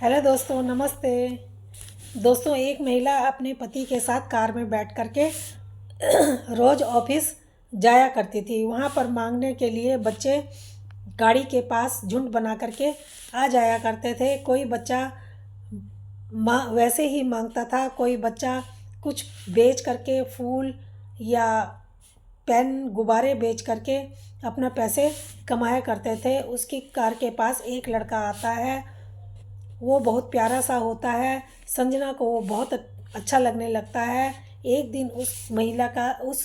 Hello दोस्तों, नमस्ते। दोस्तों, एक महिला अपने पति के साथ कार में बैठ कर के रोज़ ऑफिस जाया करती थी। वहाँ पर मांगने के लिए बच्चे गाड़ी के पास झुंड बना करके आ जाया करते थे। कोई बच्चा वैसे ही मांगता था, कोई बच्चा कुछ बेच करके फूल या पेन गुब्बारे बेच करके अपना पैसे कमाया करते थे। उसकी कार के पास एक लड़का आता है, वो बहुत प्यारा सा होता है। संजना को वो बहुत अच्छा लगने लगता है। एक दिन उस महिला का, उस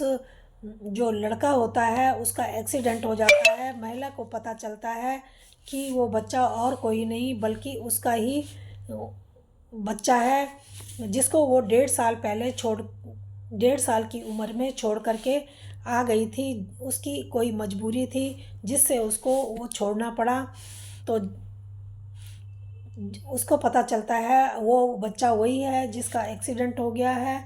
जो लड़का होता है, उसका एक्सीडेंट हो जाता है। महिला को पता चलता है कि वो बच्चा और कोई नहीं बल्कि उसका ही बच्चा है, जिसको वो 1.5 साल पहले 1.5 साल की उम्र में छोड़ करके आ गई थी। उसकी कोई मजबूरी थी जिससे उसको वो छोड़ना पड़ा। तो उसको पता चलता है वो बच्चा वही है जिसका एक्सीडेंट हो गया है।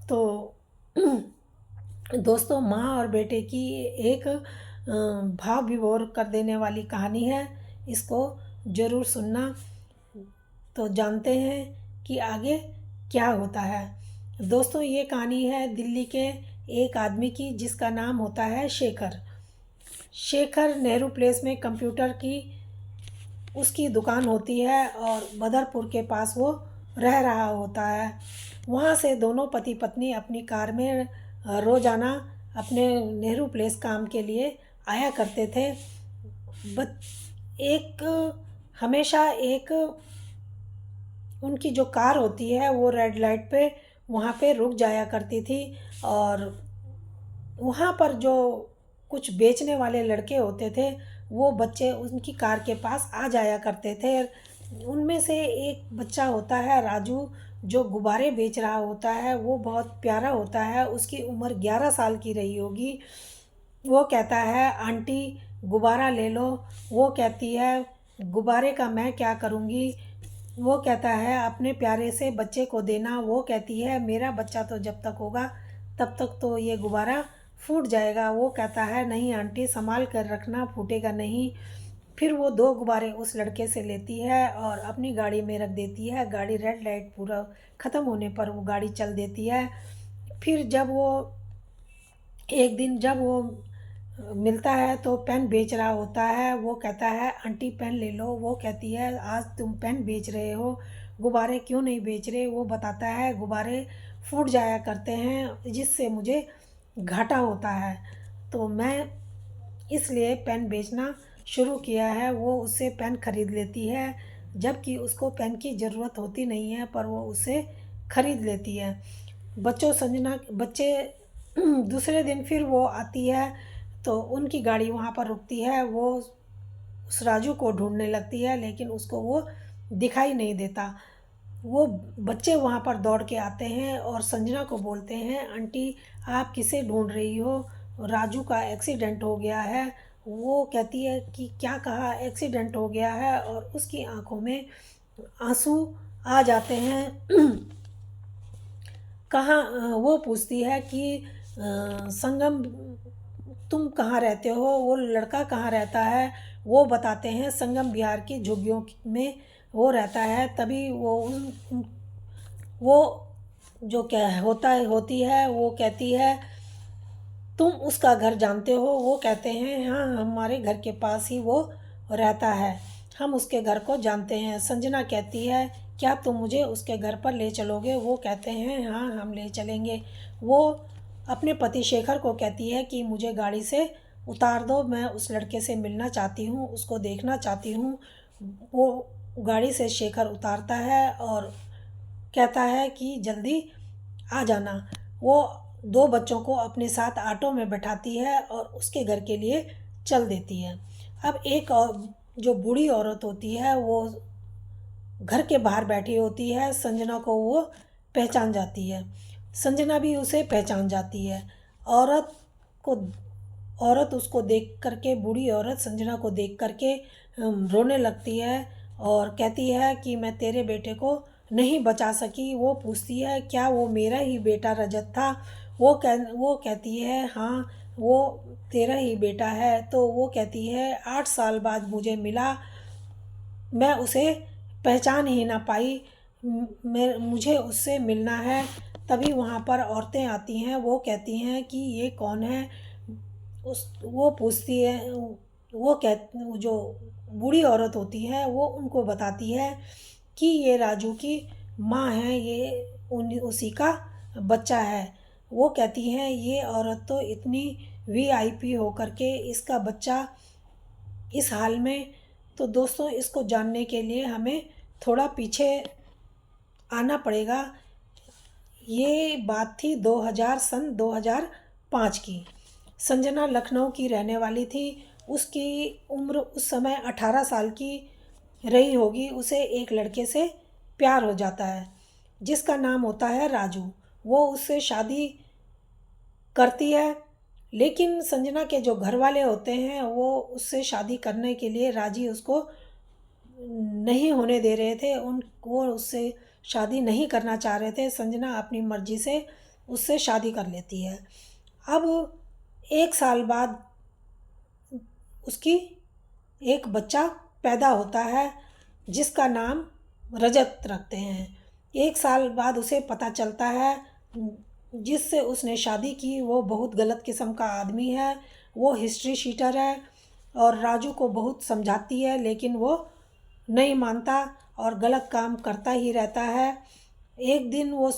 तो दोस्तों, माँ और बेटे की एक भाव विभोर कर देने वाली कहानी है। इसको ज़रूर सुनना, तो जानते हैं कि आगे क्या होता है। दोस्तों, ये कहानी है दिल्ली के एक आदमी की जिसका नाम होता है शेखर। शेखर नेहरू प्लेस में कंप्यूटर की उसकी दुकान होती है और बदरपुर के पास वो रह रहा होता है। वहाँ से दोनों पति पत्नी अपनी कार में रोज़ाना अपने नेहरू प्लेस काम के लिए आया करते थे। एक हमेशा एक उनकी जो कार होती है वो रेड लाइट पे वहाँ पे रुक जाया करती थी। और वहाँ पर जो कुछ बेचने वाले लड़के होते थे, वो बच्चे उनकी कार के पास आ जाया करते थे। उनमें से एक बच्चा होता है राजू, जो गुब्बारे बेच रहा होता है। वो बहुत प्यारा होता है, उसकी उम्र 11 साल की रही होगी। वो कहता है, आंटी गुब्बारा ले लो। वो कहती है, गुब्बारे का मैं क्या करूँगी। वो कहता है, अपने प्यारे से बच्चे को देना। वो कहती है, मेरा बच्चा तो जब तक होगा तब तक तो ये गुब्बारा फूट जाएगा। वो कहता है, नहीं आंटी, संभाल कर रखना, फूटेगा नहीं। फिर वो 2 गुब्बारे उस लड़के से लेती है और अपनी गाड़ी में रख देती है। गाड़ी रेड लाइट पूरा ख़त्म होने पर वो गाड़ी चल देती है। फिर एक दिन जब वो मिलता है तो पेन बेच रहा होता है। वो कहता है, आंटी पेन ले लो। वो कहती है, आज तुम पेन बेच रहे हो, गुब्बारे क्यों नहीं बेच रहे। वो बताता है, गुब्बारे फूट जाया करते हैं जिससे मुझे घाटा होता है, तो मैं इसलिए पेन बेचना शुरू किया है। वो उससे पेन खरीद लेती है, जबकि उसको पेन की ज़रूरत होती नहीं है, पर वो उसे खरीद लेती है। बच्चे दूसरे दिन फिर वो आती है तो उनकी गाड़ी वहाँ पर रुकती है। वो उस राजू को ढूंढने लगती है, लेकिन उसको वो दिखाई नहीं देता। वो बच्चे वहाँ पर दौड़ के आते हैं और संजना को बोलते हैं, आंटी आप किसे ढूंढ रही हो, राजू का एक्सीडेंट हो गया है। वो कहती है कि क्या कहा, एक्सीडेंट हो गया है, और उसकी आंखों में आंसू आ जाते हैं। कहाँ वो पूछती है कि संगम, तुम कहाँ रहते हो, वो लड़का कहाँ रहता है। वो बताते हैं, संगम बिहार की झुग्गियों में वो रहता है। तभी वो जो क्या होता है होती है, वो कहती है, तुम उसका घर जानते हो। वो कहते हैं, हाँ, हमारे घर के पास ही वो रहता है, हम उसके घर को जानते हैं। संजना कहती है, क्या तुम मुझे उसके घर पर ले चलोगे। वो कहते हैं, हाँ, हम ले चलेंगे। वो अपने पति शेखर को कहती है कि मुझे गाड़ी से उतार दो, मैं उस लड़के से मिलना चाहती हूँ, उसको देखना चाहती हूँ। वो गाड़ी से शेखर उतारता है और कहता है कि जल्दी आ जाना। वो 2 बच्चों को अपने साथ ऑटो में बैठाती है और उसके घर के लिए चल देती है। अब एक और जो बूढ़ी औरत होती है, वो घर के बाहर बैठी होती है। संजना को वो पहचान जाती है, संजना भी उसे पहचान जाती है। औरत को औरत उसको देख करके, बूढ़ी औरत संजना को देख करके रोने लगती है और कहती है कि मैं तेरे बेटे को नहीं बचा सकी। वो पूछती है, क्या वो मेरा ही बेटा रजत था। वो कहती है, हाँ, वो तेरा ही बेटा है। तो वो कहती है, 8 साल बाद मुझे मिला, मैं उसे पहचान ही ना पाई। मुझे उससे मिलना है। तभी वहाँ पर औरतें आती हैं, वो कहती हैं कि ये कौन है। वो पूछती है, वो जो बूढ़ी औरत होती है वो उनको बताती है कि ये राजू की माँ है, ये उसी का बच्चा है। वो कहती हैं ये औरत तो इतनी वीआईपी होकर के इसका बच्चा इस हाल में। तो दोस्तों, इसको जानने के लिए हमें थोड़ा पीछे आना पड़ेगा। ये बात थी 2005 की। संजना लखनऊ की रहने वाली थी। उसकी उम्र उस समय 18 साल की रही होगी। उसे एक लड़के से प्यार हो जाता है जिसका नाम होता है राजू। वो उससे शादी करती है, लेकिन संजना के जो घर वाले होते हैं वो उससे शादी करने के लिए राजी उसको नहीं होने दे रहे थे। वो उससे शादी नहीं करना चाह रहे थे। संजना अपनी मर्जी से उससे शादी कर लेती है। अब 1 साल बाद उसकी एक बच्चा पैदा होता है जिसका नाम रजत रखते हैं। 1 साल बाद उसे पता चलता है जिससे उसने शादी की वो बहुत गलत किस्म का आदमी है। वो हिस्ट्री शीटर है और राजू को बहुत समझाती है, लेकिन वो नहीं मानता और गलत काम करता ही रहता है। एक दिन वो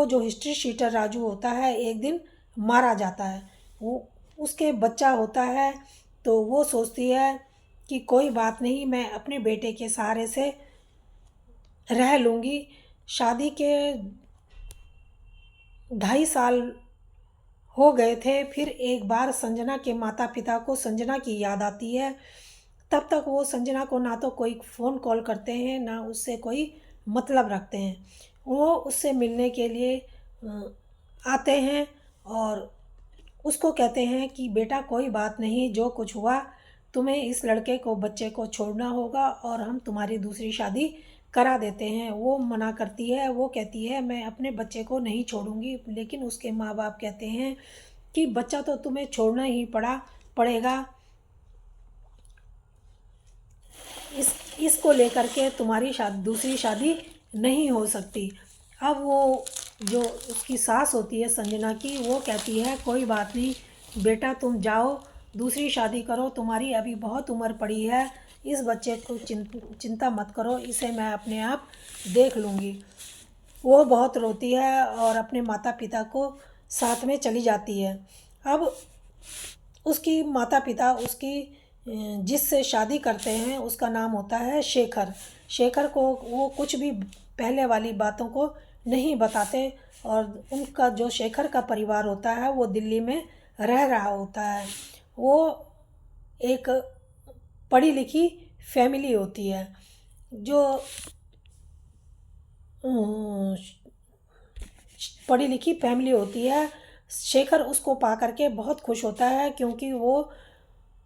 जो हिस्ट्री शीटर राजू होता है एक दिन मारा जाता है। वो उसके बच्चा होता है तो वो सोचती है कि कोई बात नहीं, मैं अपने बेटे के सहारे से रह लूँगी। शादी के 2.5 साल हो गए थे। फिर एक बार संजना के माता पिता को संजना की याद आती है। तब तक वो संजना को ना तो कोई फ़ोन कॉल करते हैं ना उससे कोई मतलब रखते हैं। वो उससे मिलने के लिए आते हैं और उसको कहते हैं कि बेटा कोई बात नहीं, जो कुछ हुआ तुम्हें इस लड़के को बच्चे को छोड़ना होगा और हम तुम्हारी दूसरी शादी करा देते हैं। वो मना करती है। वो कहती है मैं अपने बच्चे को नहीं छोड़ूंगी, लेकिन उसके माँ बाप कहते हैं कि बच्चा तो तुम्हें छोड़ना ही पड़ेगा। इसको लेकर के तुम्हारी दूसरी शादी नहीं हो सकती। अब वो जो उसकी सास होती है संजना की, वो कहती है कोई बात नहीं बेटा, तुम जाओ दूसरी शादी करो, तुम्हारी अभी बहुत उम्र पड़ी है। इस बच्चे को चिंता मत करो, इसे मैं अपने आप देख लूँगी। वो बहुत रोती है और अपने माता पिता को साथ में चली जाती है। अब उसकी माता पिता जिससे शादी करते हैं उसका नाम होता है शेखर। शेखर को वो कुछ भी पहले वाली बातों को नहीं बताते और उनका जो शेखर का परिवार होता है वो दिल्ली में रह रहा होता है। वो एक पढ़ी लिखी फैमिली होती है। जो पढ़ी लिखी फैमिली होती है। शेखर उसको पा करके बहुत खुश होता है क्योंकि वो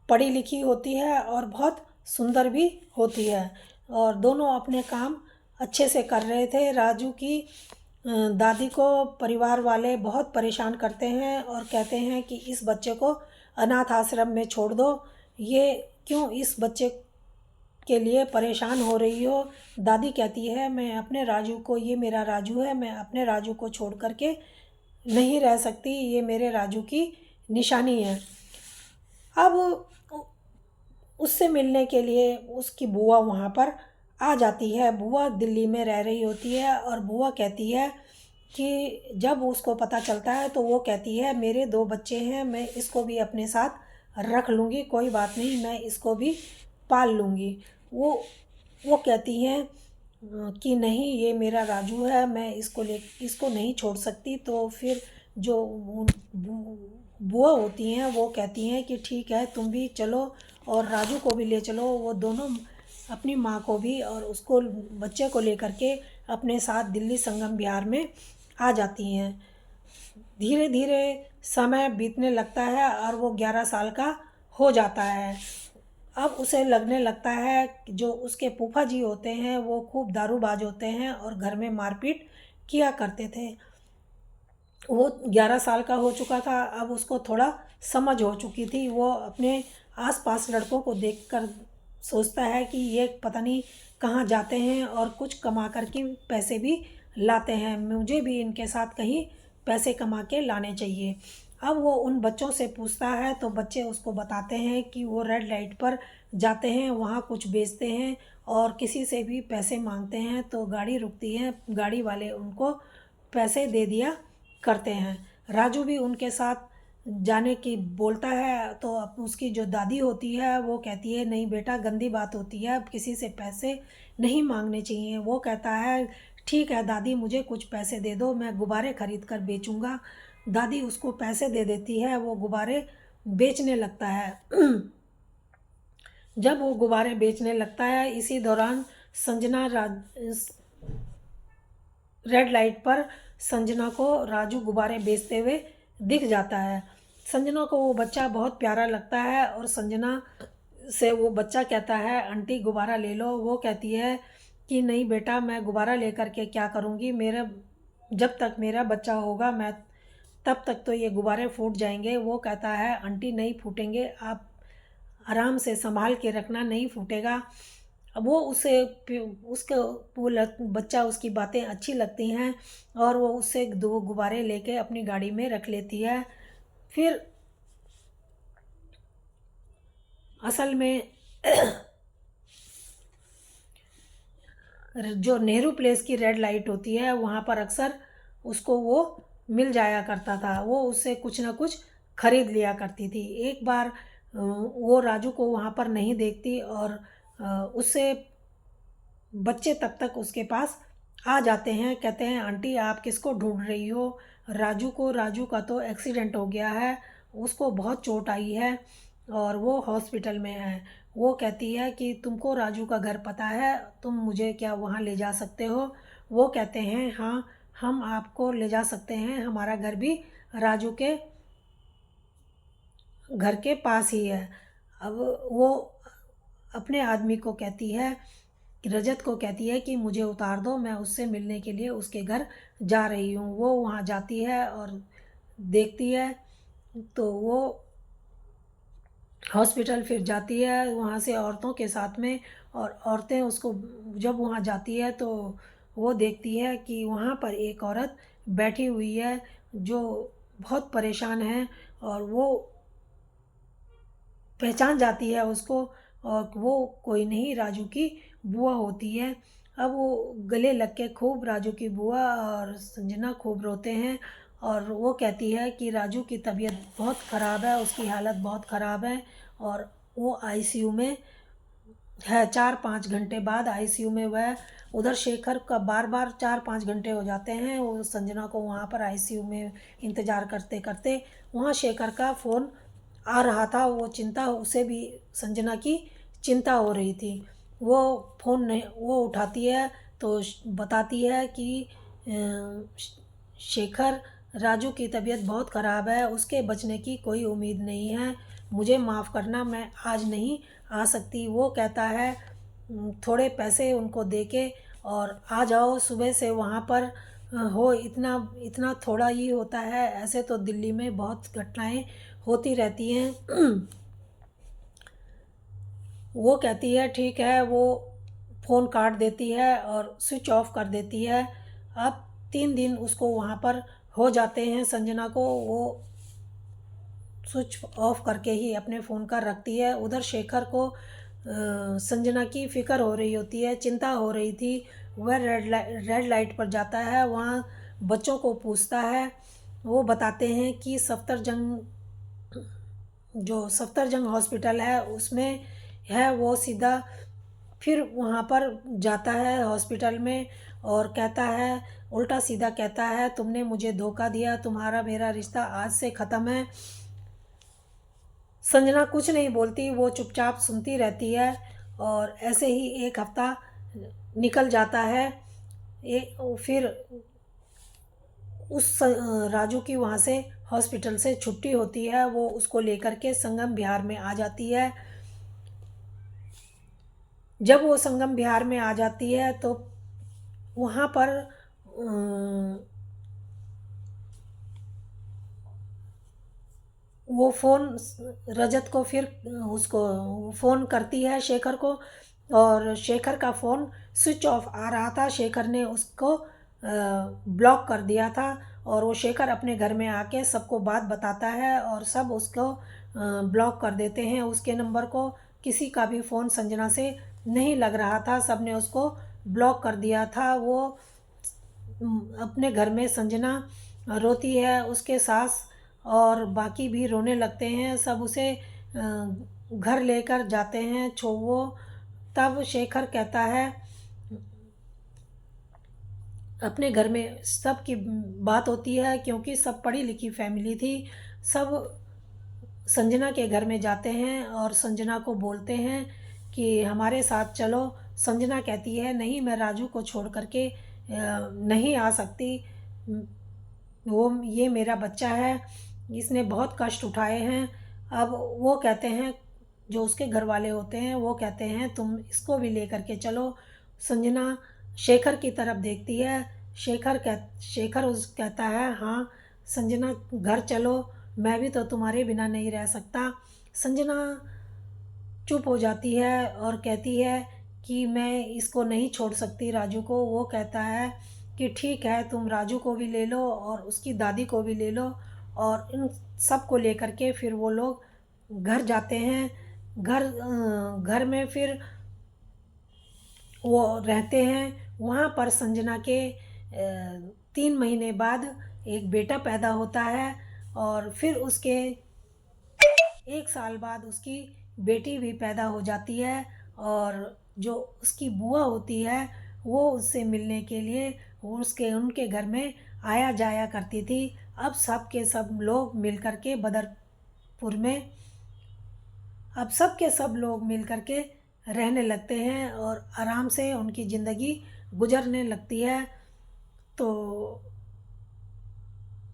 पढ़ी लिखी होती है और बहुत सुंदर भी होती है और दोनों अपने काम अच्छे से कर रहे थे। राजू की दादी को परिवार वाले बहुत परेशान करते हैं और कहते हैं कि इस बच्चे को अनाथ आश्रम में छोड़ दो। ये क्यों इस बच्चे के लिए परेशान हो रही हो। दादी कहती है मैं अपने राजू को, ये मेरा राजू है, मैं अपने राजू को छोड़ करके नहीं रह सकती, ये मेरे राजू की निशानी है। अब उससे मिलने के लिए उसकी बुआ वहाँ पर आ जाती है। बुआ दिल्ली में रह रही होती है और बुआ कहती है कि जब उसको पता चलता है तो वो कहती है मेरे 2 बच्चे हैं, मैं इसको भी अपने साथ रख लूँगी, कोई बात नहीं, मैं इसको भी पाल लूँगी। वो कहती हैं कि नहीं ये मेरा राजू है, मैं इसको नहीं छोड़ सकती। तो फिर जो बुआ होती हैं वो कहती हैं कि ठीक है तुम भी चलो और राजू को भी ले चलो। वो दोनों अपनी माँ को भी और उसको बच्चे को लेकर के अपने साथ दिल्ली संगम विहार में आ जाती हैं। धीरे धीरे समय बीतने लगता है और वो 11 साल का हो जाता है। अब उसे लगने लगता है कि जो उसके फूफा जी होते हैं वो खूब दारूबाज होते हैं और घर में मारपीट किया करते थे। वो 11 साल का हो चुका था। अब उसको थोड़ा समझ हो चुकी थी। वो अपने आसपास लड़कों को देखकर सोचता है कि ये पता नहीं कहाँ जाते हैं और कुछ कमा कर के पैसे भी लाते हैं, मुझे भी इनके साथ कहीं पैसे कमा के लाने चाहिए। अब वो उन बच्चों से पूछता है तो बच्चे उसको बताते हैं कि वो रेड लाइट पर जाते हैं, वहाँ कुछ बेचते हैं और किसी से भी पैसे मांगते हैं तो गाड़ी रुकती है, गाड़ी वाले उनको पैसे दे दिया करते हैं। राजू भी उनके साथ जाने की बोलता है तो उसकी जो दादी होती है वो कहती है नहीं बेटा, गंदी बात होती है, अब किसी से पैसे नहीं मांगने चाहिए। वो कहता है ठीक है दादी, मुझे कुछ पैसे दे दो, मैं गुब्बारे खरीद कर बेचूंगा। दादी उसको पैसे दे देती है, वो गुब्बारे बेचने लगता है। जब वो गुब्बारे बेचने लगता है, इसी दौरान संजना रेड लाइट पर संजना को राजू गुब्बारे बेचते हुए दिख जाता है। संजना को वो बच्चा बहुत प्यारा लगता है और संजना से वो बच्चा कहता है आंटी गुब्बारा ले लो। वो कहती है कि नहीं बेटा, मैं गुब्बारा लेकर के क्या करूँगी, मेरा जब तक मेरा बच्चा होगा मैं तब तक तो ये गुब्बारे फूट जाएंगे। वो कहता है आंटी नहीं फूटेंगे, आप आराम से संभाल के रखना, नहीं फूटेगा। अब वो उसे उसका बच्चा उसकी बातें अच्छी लगती हैं और वो उससे दो गुब्बारे लेके अपनी गाड़ी में रख लेती है। फिर असल में जो नेहरू प्लेस की रेड लाइट होती है वहाँ पर अक्सर उसको वो मिल जाया करता था, वो उससे कुछ ना कुछ खरीद लिया करती थी। एक बार वो राजू को वहाँ पर नहीं देखती और उससे बच्चे तब तक उसके पास आ जाते हैं, कहते हैं आंटी आप किसको ढूंढ रही हो? राजू को, राजू का तो एक्सीडेंट हो गया है, उसको बहुत चोट आई है और वो हॉस्पिटल में है। वो कहती है कि तुमको राजू का घर पता है, तुम मुझे क्या वहाँ ले जा सकते हो? वो कहते हैं हाँ, हम आपको ले जा सकते हैं, हमारा घर भी राजू के घर के पास ही है। अब वो अपने आदमी को कहती है, रजत को कहती है कि मुझे उतार दो, मैं उससे मिलने के लिए उसके घर जा रही हूँ। वो वहाँ जाती है और देखती है तो वो हॉस्पिटल फिर जाती है वहाँ से औरतों के साथ में, और औरतें उसको जब वहाँ जाती है तो वो देखती है कि वहाँ पर एक औरत बैठी हुई है जो बहुत परेशान है और वो पहचान जाती है उसको, और वो कोई नहीं राजू की बुआ होती है। अब वो गले लग के खूब राजू की बुआ और संजना खूब रोते हैं और वो कहती है कि राजू की तबीयत बहुत ख़राब है, उसकी हालत बहुत ख़राब है और वो आईसीयू में है। 4-5 घंटे बाद आईसीयू में वह, उधर शेखर का बार बार 4-5 घंटे हो जाते हैं वो संजना को वहाँ पर आईसीयू में इंतज़ार करते करते। वहाँ शेखर का फ़ोन आ रहा था, वो चिंता, उसे भी संजना की चिंता हो रही थी। वो फ़ोन नहीं, वो उठाती है तो बताती है कि शेखर, राजू की तबीयत बहुत ख़राब है, उसके बचने की कोई उम्मीद नहीं है, मुझे माफ़ करना, मैं आज नहीं आ सकती। वो कहता है थोड़े पैसे उनको दे के और आ जाओ सुबह से वहाँ पर। हो, इतना इतना थोड़ा ही होता है, ऐसे तो दिल्ली में बहुत घटनाएं होती रहती हैं। वो कहती है ठीक है, वो फ़ोन काट देती है और स्विच ऑफ कर देती है। अब 3 दिन उसको वहाँ पर हो जाते हैं संजना को, वो स्विच ऑफ करके ही अपने फ़ोन का रखती है। उधर शेखर को संजना की फ़िक्र हो रही होती है, चिंता हो रही थी। वह रेड लाइट पर जाता है, वहाँ बच्चों को पूछता है। वो बताते हैं कि सफदरजंग, जो सफदरजंग हॉस्पिटल है उसमें है। वो सीधा फिर वहाँ पर जाता है हॉस्पिटल में और कहता है, उल्टा सीधा कहता है तुमने मुझे धोखा दिया, तुम्हारा मेरा रिश्ता आज से ख़त्म है। संजना कुछ नहीं बोलती, वो चुपचाप सुनती रहती है और ऐसे ही एक हफ्ता निकल जाता है। फिर राजू की वहाँ से हॉस्पिटल से छुट्टी होती है, वो उसको लेकर के संगम बिहार में आ जाती है। जब वो संगम बिहार में आ जाती है तो वहाँ पर वो फ़ोन रजत को फिर उसको फ़ोन करती है शेखर को, और शेखर का फ़ोन स्विच ऑफ आ रहा था। शेखर ने उसको ब्लॉक कर दिया था, और वो शेखर अपने घर में आके सबको बात बताता है और सब उसको ब्लॉक कर देते हैं। उसके नंबर को किसी का भी फ़ोन संजना से नहीं लग रहा था, सब ने उसको ब्लॉक कर दिया था। वो अपने घर में संजना रोती है, उसके सास और बाकी भी रोने लगते हैं, सब उसे घर लेकर जाते हैं वो। तब शेखर कहता है, अपने घर में सबकी बात होती है क्योंकि सब पढ़ी लिखी फैमिली थी। सब संजना के घर में जाते हैं और संजना को बोलते हैं कि हमारे साथ चलो। संजना कहती है नहीं, मैं राजू को छोड़ करके नहीं आ सकती। वो ये मेरा बच्चा है, इसने बहुत कष्ट उठाए हैं। अब वो कहते हैं, जो उसके घर वाले होते हैं वो कहते हैं तुम इसको भी लेकर के चलो। संजना शेखर की तरफ देखती है। शेखर उस कहता है हाँ संजना घर चलो, मैं भी तो तुम्हारे बिना नहीं रह सकता। संजना चुप हो जाती है और कहती है कि मैं इसको नहीं छोड़ सकती राजू को। वो कहता है कि ठीक है, तुम राजू को भी ले लो और उसकी दादी को भी ले लो, और इन सब को लेकर के फिर वो लोग घर जाते हैं। घर में फिर वो रहते हैं। वहाँ पर संजना के 3 महीने बाद एक बेटा पैदा होता है, और फिर उसके 1 साल बाद उसकी बेटी भी पैदा हो जाती है। और जो उसकी बुआ होती है वो उससे मिलने के लिए वो उनके घर में आया जाया करती थी। अब सब के सब लोग मिल कर के बदरपुर में अब सब के सब लोग मिल कर के रहने लगते हैं और आराम से उनकी ज़िंदगी गुजरने लगती है। तो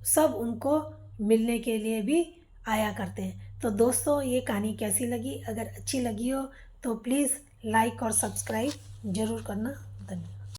सब उनको मिलने के लिए भी आया करते हैं। तो दोस्तों, ये कहानी कैसी लगी? अगर अच्छी लगी हो तो प्लीज़ लाइक और सब्सक्राइब ज़रूर करना। धन्यवाद।